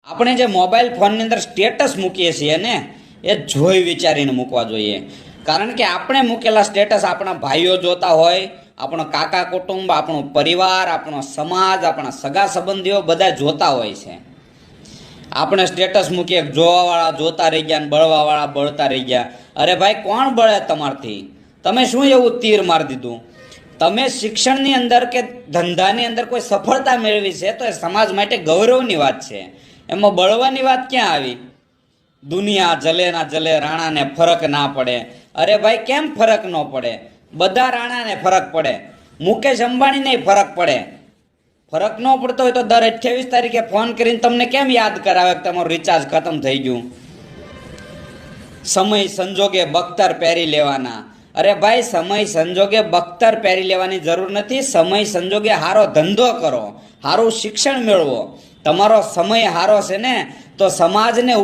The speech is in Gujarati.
આપણે જે મોબાઈલ ફોનની અંદર સ્ટેટસ મૂકીએ છીએ ને એ જોઈ વિચારીને મૂકવા જોઈએ. કારણ કે આપણે મૂકેલા સ્ટેટસ આપણા ભાઈઓ જોતા હોય, આપણો કાકા કુટુંબ, આપણો પરિવાર, આપણો સમાજ, આપણા સગા સંબંધીઓ બધા જોતા હોય છે. આપણે સ્ટેટસ મૂકીએ, જોવાવાળા જોતા રહી ગયા, બળવાવાળા બળતા રહી ગયા. અરે ભાઈ, કોણ બળે તમારથી? તમે શું એવું તીર મારી દીધું? તમે શિક્ષણની અંદર કે ધંધાની અંદર કોઈ સફળતા મેળવી છે તો એ સમાજ માટે ગૌરવની વાત છે. એમાં બળવાની વાત ક્યાં આવી? દુનિયા જલે ના જલે, રાણાને ફરક ના પડે. અરે ભાઈ, કેમ ફરક ન પડે? બધા રાણાને ફરક પડે, મુકેશ અંબાણીને ફરક પડે. ફરક ન પડતો હોય તો દર 28 તારીખે ફોન કરીને તમને કેમ યાદ કરાવે કે તમારું રિચાર્જ ખતમ થઈ ગયું? સમય સંજોગે બખ્તર પહેરી લેવાના. અરે ભાઈ, સમય સંજોગે બખ્તર પહેરી લેવાની જરૂર નથી. સમય સંજોગે સારો ધંધો કરો, સારું શિક્ષણ મેળવો. તમારો સમય સારો છે ને તો સમાજને